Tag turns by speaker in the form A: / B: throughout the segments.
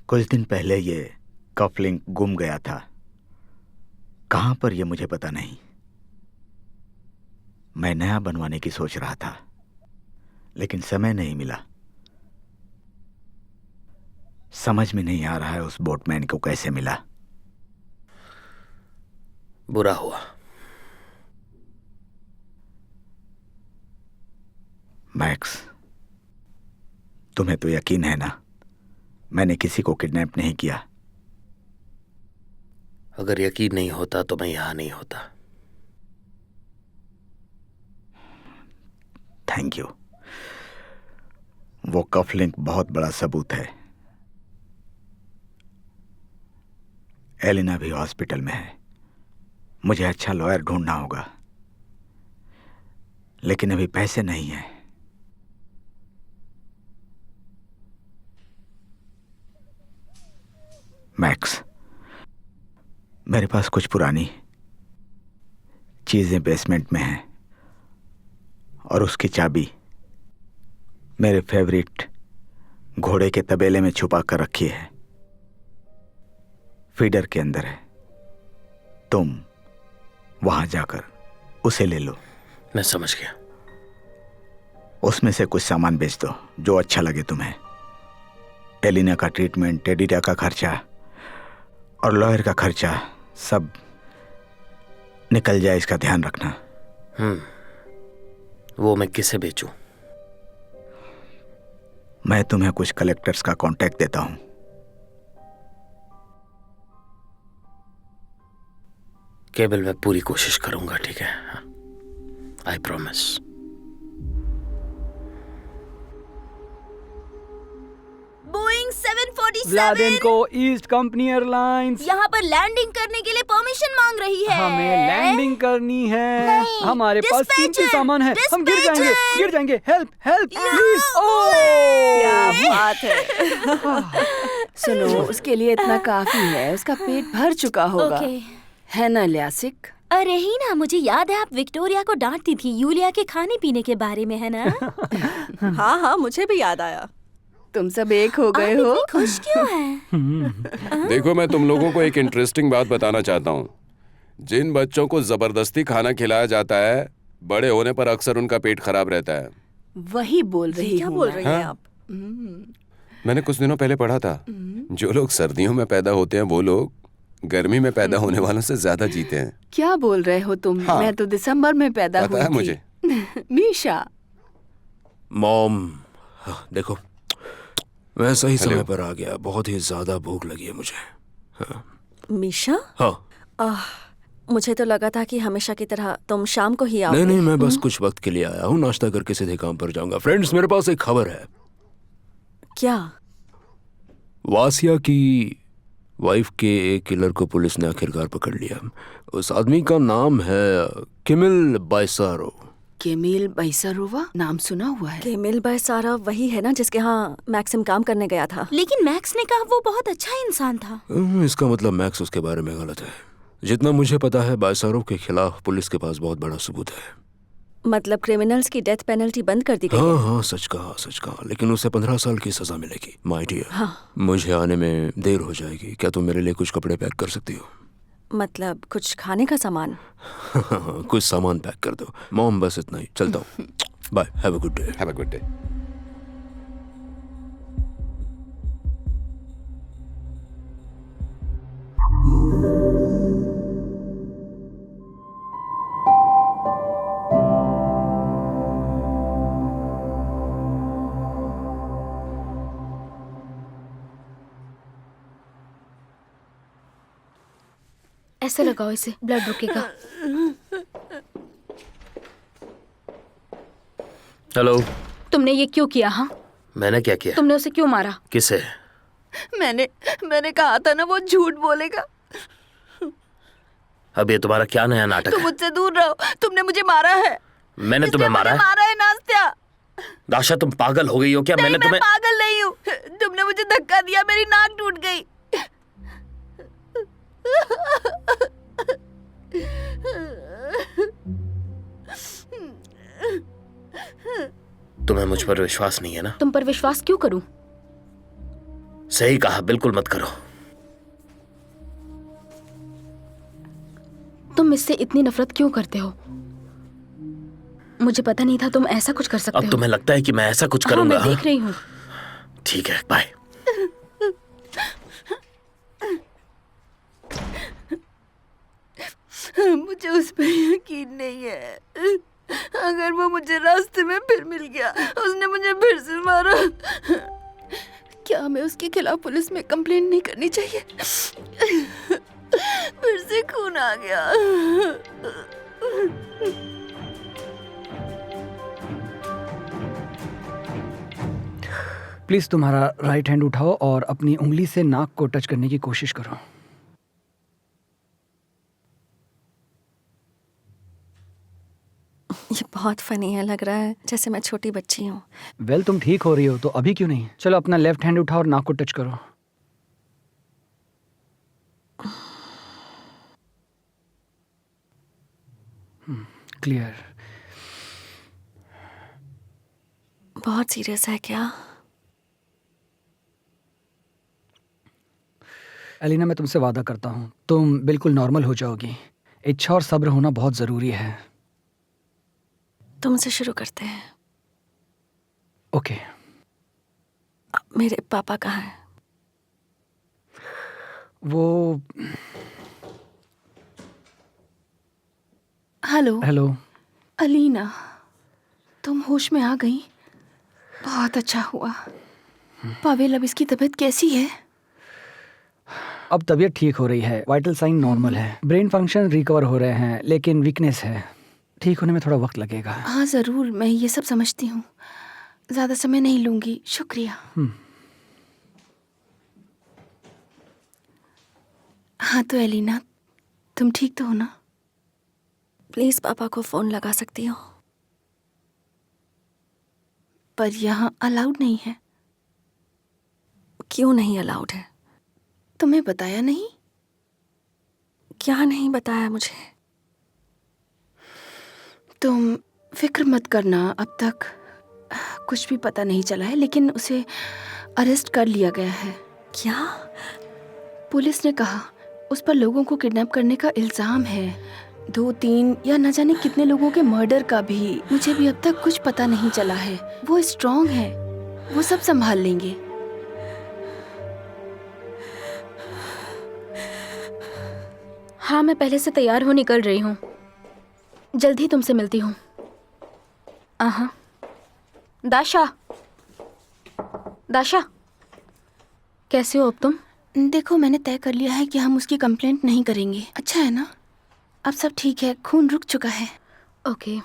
A: कुछ दिन पहले ये कफलिंक गुम गया था। कहाँ पर ये मुझे पता नहीं। मैं नया बनवाने की सोच रहा था, लेकिन समय नहीं मिला। समझ में नहीं आ रहा है उस बोटमैन को कैसे मिला।
B: बुरा हुआ।
A: मैक्स, तुम्हें तो यकीन है ना, मैंने किसी को किडनैप नहीं किया।
B: अगर यकीन नहीं होता तो मैं यहां नहीं होता।
A: Thank you. वो कफलिंक बहुत बड़ा सबूत है। एलिना भी हॉस्पिटल में है। मुझे अच्छा लॉयर ढूंढना होगा, लेकिन अभी पैसे नहीं हैं। मैक्स, मेरे पास कुछ पुरानी चीजें बेसमेंट में हैं, और उसकी चाबी मेरे फेवरेट घोड़े के तबेले में छुपा कर रखी है। फीडर के अंदर है। तुम वहां जाकर उसे ले लो।
B: मैं समझ गया।
A: उसमें से कुछ सामान बेच दो जो अच्छा लगे तुम्हें। एलिना का ट्रीटमेंट, टेडिडा का खर्चा और लॉयर का खर्चा सब निकल जाए, इसका ध्यान रखना।
B: वो मैं किसे बेचूं?
A: मैं तुम्हें कुछ कलेक्टर्स का कांटेक्ट देता हूं।
B: केबल मैं पूरी कोशिश करूंगा, ठीक है? I promise.
C: बोइंग 747
D: व्लादेंको ईस्ट कंपनी एयरलाइंस
C: यहाँ पर लैंडिंग करने के लिए परमिशन मांग रही है।
D: हमें लैंडिंग करनी है।
C: नहीं,
D: हमारे पास कीमती
C: dispatcher,
D: सामान है। हम गिर जाएंगे,
C: dispatcher।
D: गिर जाएंगे। Help help please.
E: क्या बात है। सुनो, उसके लिए इतना काफी है। उसका पेट भर चुका होगा।
C: ओके।
E: है ना ल्यासिक?
C: अरे ही ना, मुझे याद है आप विक्टोरिया को डांटती थी यूलिया के खाने पीने के बारे में, है ना?
F: हाँ हाँ, मुझे भी याद आया।
E: तुम सब एक हो गए
C: आप
E: हो।
C: इतनी खुश क्यों हैं?
G: देखो, मैं तुम लोगों को एक इंटरेस्टिंग बात बताना चाहता हूँ। जिन बच्चों को जबरदस्ती खाना खिलाया जाता है, बड़े होने पर अक्सर उनका पेट खराब रहता है।
E: वही बोल रही
F: क्या
E: हूँ
F: बोल
E: मैं।
F: रही हैं
G: हाँ?
F: आप?
G: मैंने कुछ दिनों पहले पढ़ा था, जो लोग सर्दियों में पैदा होते हैं वो लोग गर्मी में पैदा होने वालों से ज्यादा जीते हैं।
E: क्या बोल रहे हो तुम?
G: हाँ।
E: मैं तो दिसंबर में पैदा
G: पता
E: हुई
G: है
E: थी।
G: मुझे।
E: मीशा,
H: मॉम, देखो मैं सही
G: हेलो।
H: समय पर आ गया। बहुत ही ज्यादा भूख लगी है मुझे।
F: मीशा,
H: हाँ,
F: मुझे तो लगा था कि हमेशा की तरह तुम शाम को ही आओगे।
H: नहीं नहीं, मैं बस कुछ वक्त के लिए आया हूँ। नाश्ता करके सीधे काम पर जाऊंगा। फ्रेंड्स, मेरे पास एक खबर है।
F: क्या?
H: वासिया की वाइफ के एक किलर को पुलिस ने आखिरकार पकड़ लिया। उस आदमी का नाम है किमिल बाइसारो।
E: केमिल बैसारोवा, नाम सुना हुआ है।
F: केमिल बाइसारा वही है ना जिसके यहाँ मैक्सिम काम करने गया था?
C: लेकिन मैक्स ने कहा वो बहुत अच्छा इंसान था।
H: इसका मतलब मैक्स उसके बारे में गलत है। जितना मुझे पता है, बाइसारो के खिलाफ पुलिस के पास बहुत बड़ा सबूत है।
F: मतलब क्रिमिनल्स की डेथ पेनल्टी बंद कर दी गई?
H: हाँ हाँ, सच कहा। लेकिन उसे 15 साल की सजा मिलेगी। माय डियर,
F: हाँ।
H: मुझे आने में देर हो जाएगी। क्या तुम मेरे लिए कुछ कपड़े पैक कर सकती हो?
F: मतलब कुछ खाने का सामान?
H: कुछ सामान पैक कर दो। मॉम, बस इतना ही। चलता हूँ। Bye, have a good day.
G: Have a good day.
I: ऐसे लगाओ इसे, ब्लड रुकेगा।
B: हेलो।
I: तुमने ये क्यों किया? हाँ,
B: मैंने क्या किया?
I: तुमने उसे क्यों मारा?
B: किसे?
F: मैंने कहा था ना वो झूठ बोलेगा।
B: अब ये तुम्हारा क्या नया नाटक
F: तुम
B: है?
F: मुझसे दूर रहो। तुमने मुझे मारा है।
B: मैंने तुम्हें मारा है?
F: मारा है नास्त्या।
B: दाशा, तुम पागल हो गई हो क्या? मैंने
F: मैं
B: तुम्हें
F: पागल नहीं हूँ। तुमने मुझे धक्का दिया, मेरी नाक टूट गई।
B: तुम्हें मुझ पर विश्वास नहीं है ना?
I: तुम पर विश्वास क्यों करूं?
B: सही कहा, बिल्कुल मत करो।
I: तुम इससे इतनी नफरत क्यों करते हो? मुझे पता नहीं था तुम ऐसा कुछ कर सकते
B: अब
I: हो।
B: तुम्हें लगता है कि मैं ऐसा कुछ
I: हाँ,
B: करूंगा?
I: मैं देख रही हूँ।
B: ठीक है, बाय।
E: मुझे उस पर यकीन नहीं है। अगर वो मुझे रास्ते में फिर मिल गया, उसने मुझे फिर से मारा, क्या मैं उसके खिलाफ पुलिस में कंप्लेंट नहीं करनी चाहिए? फिर से खून आ गया।
D: प्लीज तुम्हारा राइट हैंड उठाओ और अपनी उंगली से नाक को टच करने की कोशिश करो।
F: ये बहुत फनी है, लग रहा है जैसे मैं छोटी बच्ची हूँ।
D: वेल, तुम ठीक हो रही हो तो अभी क्यों नहीं? चलो अपना लेफ्ट हैंड उठाओ और नाक को टच करो। क्लियर।
F: बहुत सीरियस है क्या?
D: एलिना, मैं तुमसे वादा करता हूँ तुम बिल्कुल नॉर्मल हो जाओगी। इच्छा और सब्र होना बहुत जरूरी है।
F: तुमसे शुरू करते हैं।
D: ओके।
F: मेरे पापा कहाँ हैं?
D: वो
E: हेलो
D: हेलो।
E: अलीना, तुम होश में आ गई? बहुत अच्छा हुआ। पावेल, अब इसकी तबीयत कैसी है?
D: अब तबीयत ठीक हो रही है, वाइटल साइन नॉर्मल है, ब्रेन फंक्शन रिकवर हो रहे हैं, लेकिन वीकनेस है। ठीक होने में थोड़ा वक्त लगेगा।
E: हाँ जरूर, मैं ये सब समझती हूँ। ज्यादा समय नहीं लूंगी। शुक्रिया। हाँ तो एलिना, तुम ठीक तो हो ना?
F: प्लीज पापा को फोन लगा सकती हो?
E: पर यहाँ अलाउड नहीं है।
F: क्यों नहीं अलाउड है?
E: तुम्हें बताया नहीं?
F: क्या नहीं बताया मुझे?
E: तुम फिक्र मत करना, अब तक कुछ भी पता नहीं चला है, लेकिन उसे अरेस्ट कर लिया गया है।
F: क्या?
E: पुलिस ने कहा उस पर लोगों को किडनैप करने का इल्जाम है, 2-3 या न जाने कितने लोगों के मर्डर का भी। मुझे भी अब तक कुछ पता नहीं चला है। वो स्ट्रांग है, वो सब संभाल लेंगे।
I: हाँ, मैं पहले से तैयार हो निकल रही हूँ। जल्द ही तुमसे मिलती हूँ। आहा, दाशा, दाशा, कैसे हो अब तुम?
E: देखो, मैंने तय कर लिया है कि हम उसकी कंप्लेंट नहीं करेंगे। अच्छा है ना? अब सब ठीक है, खून रुक चुका है।
I: ओके,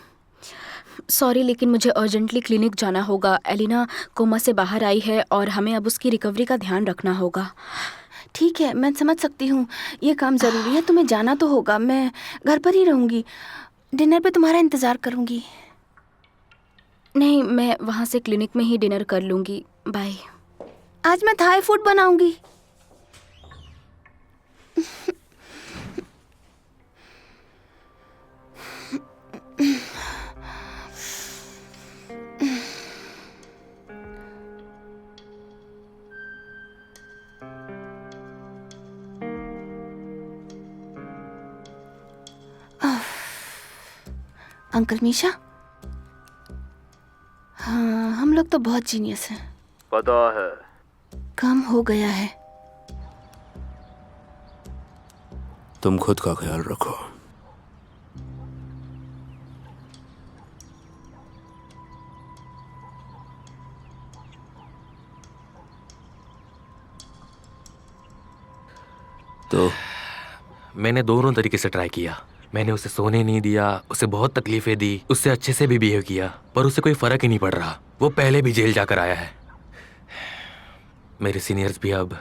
I: सॉरी, लेकिन मुझे अर्जेंटली क्लिनिक जाना होगा। एलिना कोमा से बाहर आई है और हमें अब उसकी रिकवरी का ध्यान रखना होगा।
E: ठीक है, मैं समझ सकती हूँ, ये काम ज़रूरी है, तुम्हें जाना तो होगा। मैं घर पर ही रहूँगी, डिनर पे तुम्हारा इंतज़ार करूँगी।
I: नहीं, मैं वहाँ से क्लिनिक में ही डिनर कर लूँगी। बाय।
E: आज मैं थाई फूड बनाऊँगी। अंकल मीशा, हाँ, हम लोग तो बहुत जीनियस हैं।
H: पता है।
E: काम हो गया है।
H: तुम खुद का ख्याल रखो। तो
J: मैंने दोनों तरीके से ट्राई किया। मैंने उसे सोने नहीं दिया, उसे बहुत तकलीफें दी, उससे अच्छे से भी बिहेव किया, पर उसे कोई फर्क ही नहीं पड़ रहा। वो पहले भी जेल जाकर आया है। मेरे सीनियर्स भी अब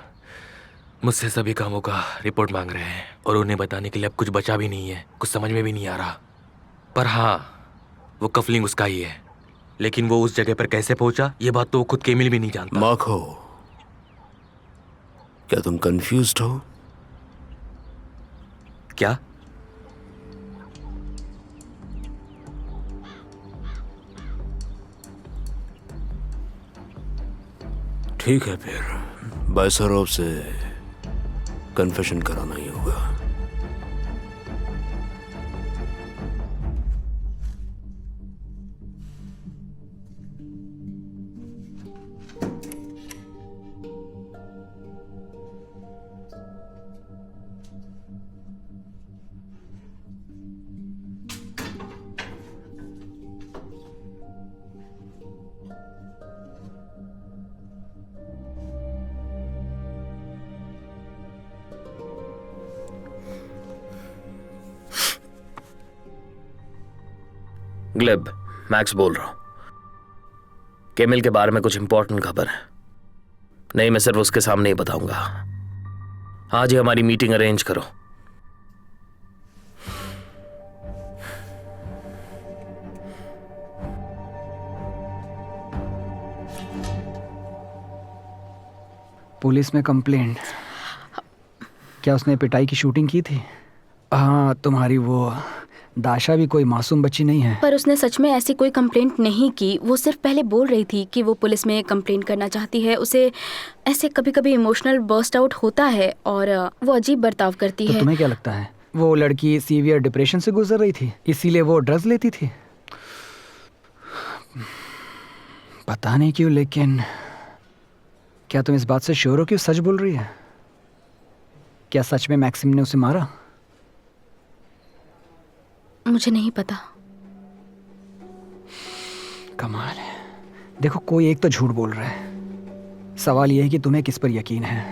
J: मुझसे सभी कामों का रिपोर्ट मांग रहे हैं और उन्हें बताने के लिए अब कुछ बचा भी नहीं है। कुछ समझ में भी नहीं आ रहा। पर हाँ, वो कफलिंग उसका ही है, लेकिन वो उस जगह पर कैसे पहुंचा ये बात तो वो खुद केमिल भी नहीं जानता।
H: माखो, क्या तुम कंफ्यूज्ड हो?
J: क्या?
H: ठीक है फिर, बायसरोव से कन्फेशन कराना ही होगा।
B: ग्लिब, मैक्स बोल रहा हूं। केमिल के बारे में कुछ इंपॉर्टेंट खबर है। नहीं, मैं सिर्फ उसके सामने ही बताऊंगा। आज ही हमारी मीटिंग अरेंज करो।
D: पुलिस में कंप्लेंट। क्या उसने पिटाई की शूटिंग की थी? हाँ, तुम्हारी वो दाशा भी कोई मासूम बच्ची नहीं है।
I: पर उसने सच में ऐसी कोई कंप्लेंट नहीं की। वो सिर्फ पहले बोल रही थी कि वो पुलिस में कंप्लेंट करना चाहती है। उसे ऐसे कभी कभी इमोशनल बर्स्ट आउट होता है और वो अजीब बर्ताव करती
D: तो
I: है।
D: तुम्हें क्या लगता है वो लड़की सीवियर डिप्रेशन से गुजर रही थी, इसीलिए वो ड्रग्स लेती थी? पता नहीं क्यों, लेकिन क्या तुम इस बात से श्योर हो कि वो सच बोल रही है? क्या सच में मैक्सिम ने उसे मारा?
I: मुझे नहीं पता।
D: कमाल है। देखो, कोई एक तो झूठ बोल रहा है। सवाल यह है कि तुम्हें किस पर यकीन है।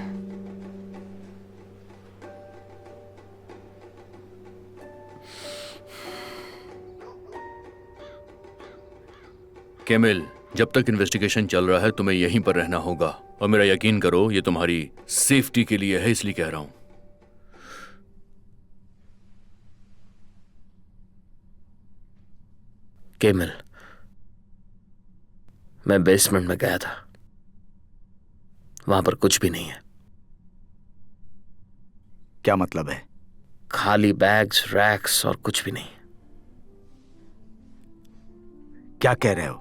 H: केमिल, जब तक इन्वेस्टिगेशन चल रहा है तुम्हें यहीं पर रहना होगा, और मेरा यकीन करो ये तुम्हारी सेफ्टी के लिए है, इसलिए कह रहा हूं।
B: केमिल, मैं बेसमेंट में गया था। वहां पर कुछ भी नहीं है।
A: क्या मतलब है?
B: खाली बैग्स, रैक्स और कुछ भी नहीं।
A: क्या कह रहे हो?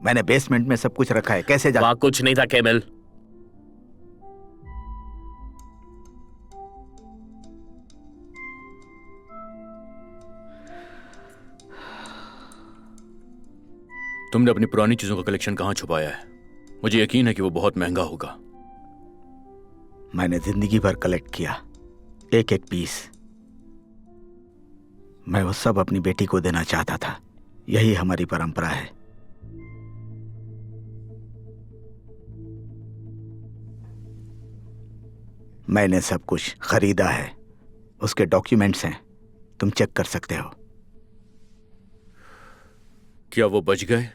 A: मैंने बेसमेंट में सब कुछ रखा है, कैसे जा?
B: वहां कुछ नहीं था केमिल।
H: तुमने अपनी पुरानी चीजों का कलेक्शन कहां छुपाया है? मुझे यकीन है कि वो बहुत महंगा होगा।
A: मैंने जिंदगी भर कलेक्ट किया, एक एक पीस। मैं वो सब अपनी बेटी को देना चाहता था। यही हमारी परंपरा है। मैंने सब कुछ खरीदा है, उसके डॉक्यूमेंट्स हैं, तुम चेक कर सकते हो।
H: क्या वो बच गए?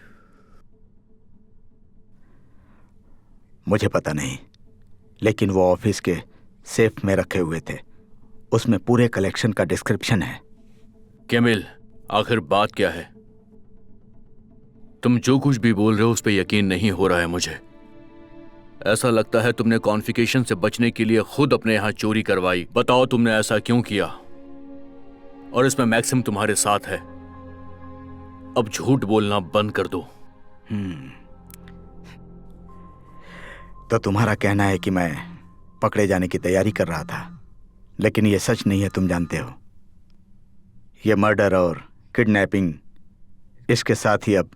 A: मुझे पता नहीं, लेकिन वो ऑफिस के सेफ में रखे हुए थे। उसमें पूरे कलेक्शन का डिस्क्रिप्शन है।
H: केमिल, आखिर बात क्या है? तुम जो कुछ भी बोल रहे हो उस पर यकीन नहीं हो रहा है मुझे। ऐसा लगता है तुमने कॉन्फिकेशन से बचने के लिए खुद अपने यहां चोरी करवाई। बताओ तुमने ऐसा क्यों किया? और इसमें मैक्सिम तुम्हारे साथ है। अब झूठ बोलना बंद कर दो।
A: तो तुम्हारा कहना है कि मैं पकड़े जाने की तैयारी कर रहा था, लेकिन ये सच नहीं है, तुम जानते हो। ये मर्डर और किडनैपिंग, इसके साथ ही अब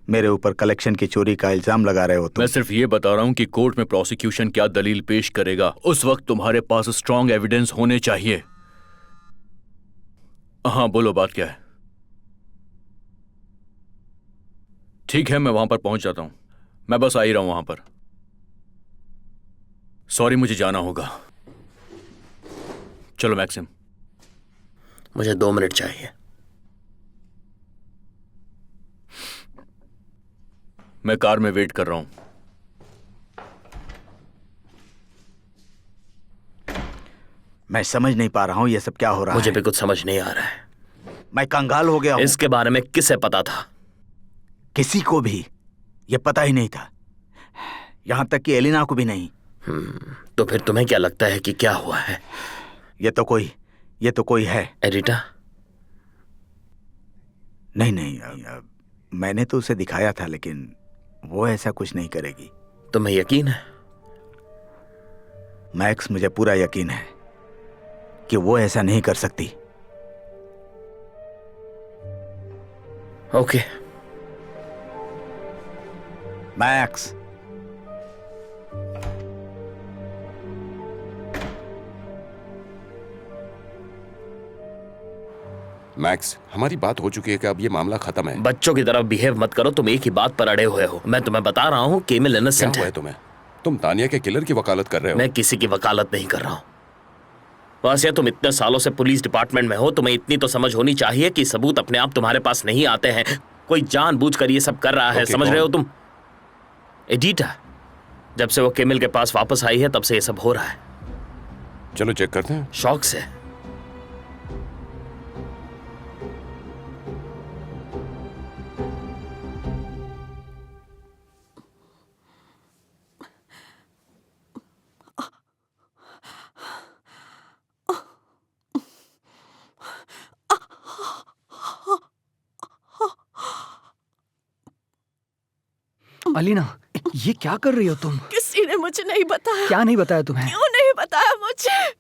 A: मेरे ऊपर कलेक्शन की चोरी का इल्जाम लगा रहे हो तुम।
H: मैं सिर्फ ये बता रहा हूं कि कोर्ट में प्रोसिक्यूशन क्या दलील पेश करेगा, उस वक्त तुम्हारे पास स्ट्रांग एविडेंस होने चाहिए। हाँ, बोलो, बात क्या है? ठीक है, मैं वहां पर पहुंच जाता हूं। मैं बस आ ही रहा हूं वहां पर। सॉरी, मुझे जाना होगा। चलो मैक्सिम।
B: मुझे 2 मिनट चाहिए।
H: मैं कार में वेट कर रहा हूं।
A: मैं समझ नहीं पा रहा हूं ये सब क्या हो रहा
B: मुझे
A: है।
B: भी कुछ समझ नहीं आ रहा है।
A: मैं कंगाल हो गया हूं।
B: इसके बारे में किसे पता था?
A: किसी को भी ये पता ही नहीं था, यहां तक कि एलिना को भी नहीं।
B: तो फिर तुम्हें क्या लगता है कि क्या हुआ है?
A: ये तो कोई है।
B: एरिटा?
A: नहीं, मैंने तो उसे दिखाया था, लेकिन वो ऐसा कुछ नहीं करेगी।
B: तुम्हें यकीन है?
A: मैक्स, मुझे पूरा यकीन है कि वो ऐसा नहीं कर सकती।
B: ओके।
A: मैक्स,
G: मैक्स, हमारी बात हो चुकी है कि अब ये मामला खत्म है।
B: बच्चों की तरफ बिहेव मत करो, तुम एक ही बात पर अड़े हुए हो। मैं तुम्हें बता रहा हूँ केमिल
G: क्या
B: इनोसेंट
G: हुआ
B: है।
G: है तुम्हें? तुम तानिया के किलर की वकालत कर रहे हो?
B: मैं किसी की वकालत नहीं कर रहा हूँ। वासिया, तुम इतने सालों से पुलिस डिपार्टमेंट में हो, तुम्हें इतनी तो समझ होनी चाहिए कि सबूत अपने आप तुम्हारे पास नहीं आते हैं। कोई जानबूझकर ये सब कर रहा है। समझ रहे हो तुम? एडिटा, जब से वो केमिल के पास वापस आई है तब से ये सब हो रहा है।
G: चलो चेक करते हैं।
B: शौक से।
D: अलीना, ये क्या कर रही हो तुम?
F: किसी ने मुझे नहीं बताया।
D: क्या नहीं बताया तुम्हें?
F: क्यों नहीं बताया मुझे?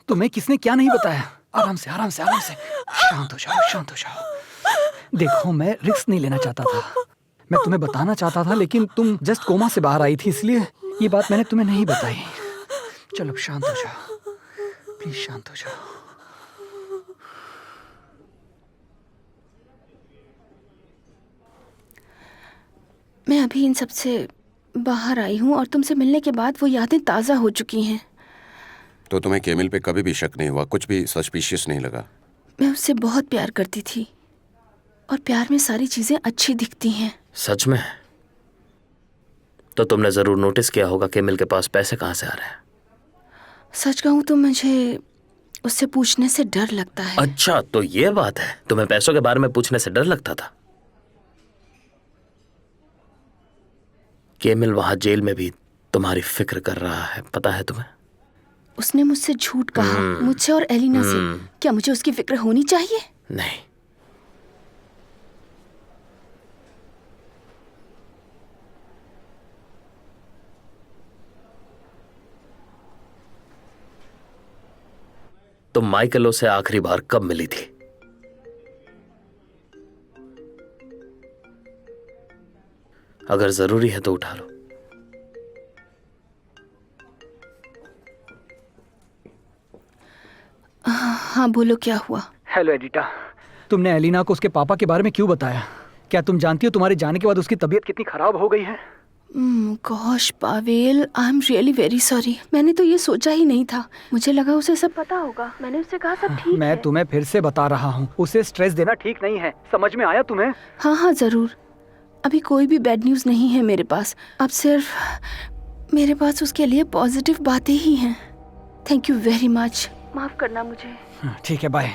D: तुम्हें किसने क्या नहीं बताया? आराम से, आराम से, आराम से। शांत हो जाओ, शांत हो जाओ। देखो, मैं रिस्क नहीं लेना चाहता था। मैं तुम्हें बताना चाहता था, लेकिन तुम जस्ट कोमा से बाहर आई थी, इसलिए ये बात मैंने तुम्हें नहीं बताई। चलो शांत हो जाओ, प्लीज शांत हो जाओ।
E: मैं अभी इन सब से बाहर आई हूँ और तुमसे मिलने के बाद वो यादें ताज़ा हो चुकी हैं।
G: तो तुम्हें केमिल पे कभी भी शक नहीं हुआ? कुछ भी सस्पिशियस नहीं लगा?
E: मैं उससे बहुत प्यार करती थी और प्यार में सारी चीज़ें अच्छी दिखती हैं।
B: सच में? तो तुमने जरूर नोटिस किया होगा केमिल के पास पैसे कहाँ से आ रहे हैं।
E: सच कहूँ तो मुझे उससे पूछने से डर लगता है।
B: अच्छा, तो ये बात है। तुम्हें पैसों के बारे में पूछने से डर लगता था? केमिल वहां जेल में भी तुम्हारी फिक्र कर रहा है, पता है तुम्हें?
E: उसने मुझसे झूठ कहा, मुझसे और एलिना से। क्या मुझे उसकी फिक्र होनी चाहिए?
B: नहीं। तुम माइकलो से आखिरी बार कब मिली थी? अगर जरूरी है तो उठा लो।
E: हाँ, बोलो क्या हुआ?
D: हेलो एडिटा, तुमने एलिना को उसके पापा के बारे में क्यों बताया? क्या तुम जानती हो तुम्हारे जाने के बाद उसकी तबीयत कितनी खराब हो गई है?
E: Gosh Pavel, I am really very sorry. मैंने तो ये सोचा ही नहीं था। मुझे लगा उसे सब पता होगा। मैंने उससे कहा सब ठीक है।
D: मैं तुम्हें फिर से बता रहा हूँ, उसे स्ट्रेस देना ठीक नहीं है। समझ में आया तुम्हें?
E: हाँ हाँ जरूर। अभी कोई भी बैड न्यूज़ नहीं है मेरे पास। अब सिर्फ मेरे पास उसके लिए पॉजिटिव बातें ही हैं। Thank you very much. माफ करना मुझे।
D: ठीक है, बाय।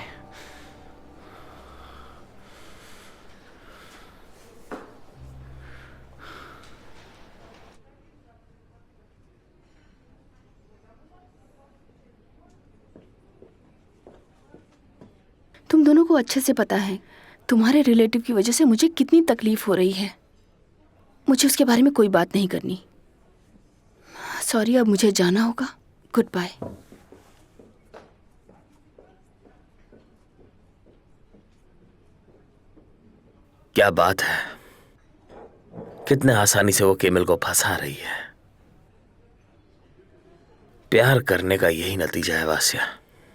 E: तुम दोनों को अच्छे से पता है तुम्हारे रिलेटिव की वजह से मुझे कितनी तकलीफ हो रही है। मुझे उसके बारे में कोई बात नहीं करनी। सॉरी, अब मुझे जाना होगा। Goodbye.
B: क्या बात है, कितने आसानी से वो केमिल को फंसा रही है। प्यार करने का यही नतीजा है वासिया।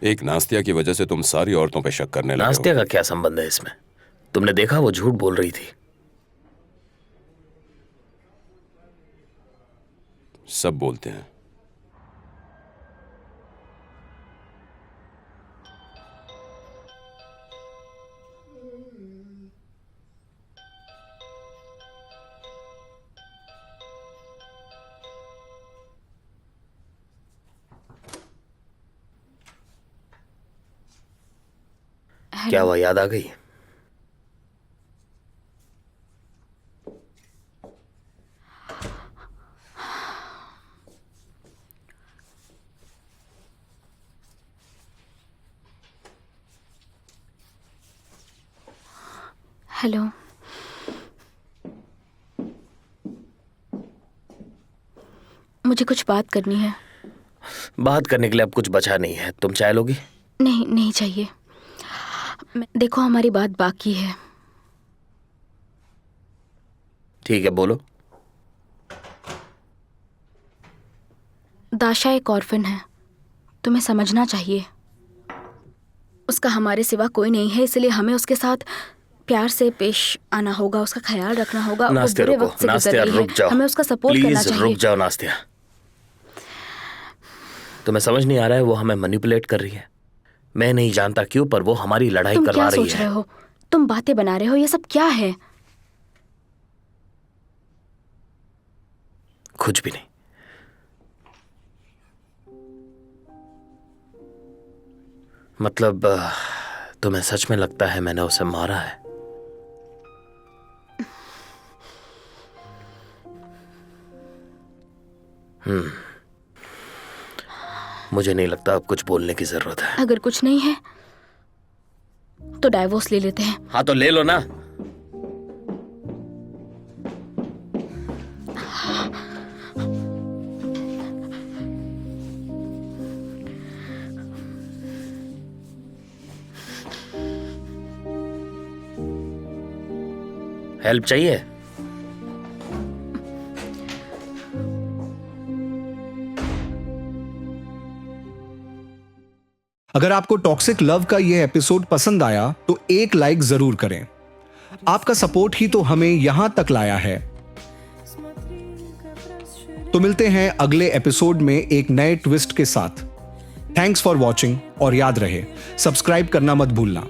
G: एक नास्तिया की वजह से तुम सारी औरतों पे शक करने लगे हो।
B: नास्तिया का क्या संबंध है इसमें? तुमने देखा वो झूठ बोल रही थी।
G: सब बोलते हैं।
B: क्या हुआ, याद आ गई?
I: हेलो। मुझे कुछ बात करनी है।
B: बात करने के लिए अब कुछ बचा नहीं है। तुम चाय लोगी?
I: नहीं, नहीं चाहिए। देखो, हमारी बात बाकी है।
B: ठीक है, बोलो।
I: दाशा एक ऑर्फन है, तुम्हें समझना चाहिए। उसका हमारे सिवा कोई नहीं है, इसलिए हमें उसके साथ प्यार से पेश आना होगा, उसका ख्याल रखना होगा। वो
B: नास्तिया
I: बुरे
B: रुको,
I: वक्त से गुजर
B: नास्तिया
I: रही है,
B: रुक जाओ,
I: हमें उसका सपोर्ट करना
B: प्लीज
I: चाहिए।
B: रुक जाओ नास्तिया। तुम्हें समझ नहीं आ रहा है वो हमें मैनिपुलेट कर रही है। मैं नहीं जानता क्यों, पर वो हमारी लड़ाई
I: तुम
B: करवा
I: क्या
B: रही
I: सोच
B: है।
I: रहे हो? तुम बातें बना रहे हो, ये सब क्या है?
B: कुछ भी नहीं। मतलब तुम्हें सच में लगता है मैंने उसे मारा है? मुझे नहीं लगता अब कुछ बोलने की जरूरत है।
I: अगर कुछ नहीं है तो डाइवोर्स ले लेते हैं।
B: हाँ तो ले लो ना। हेल्प चाहिए?
K: अगर आपको टॉक्सिक लव का यह एपिसोड पसंद आया तो एक लाइक जरूर करें। आपका सपोर्ट ही तो हमें यहां तक लाया है। तो मिलते हैं अगले एपिसोड में एक नए ट्विस्ट के साथ। थैंक्स फॉर वॉचिंग और याद रहे सब्सक्राइब करना मत भूलना।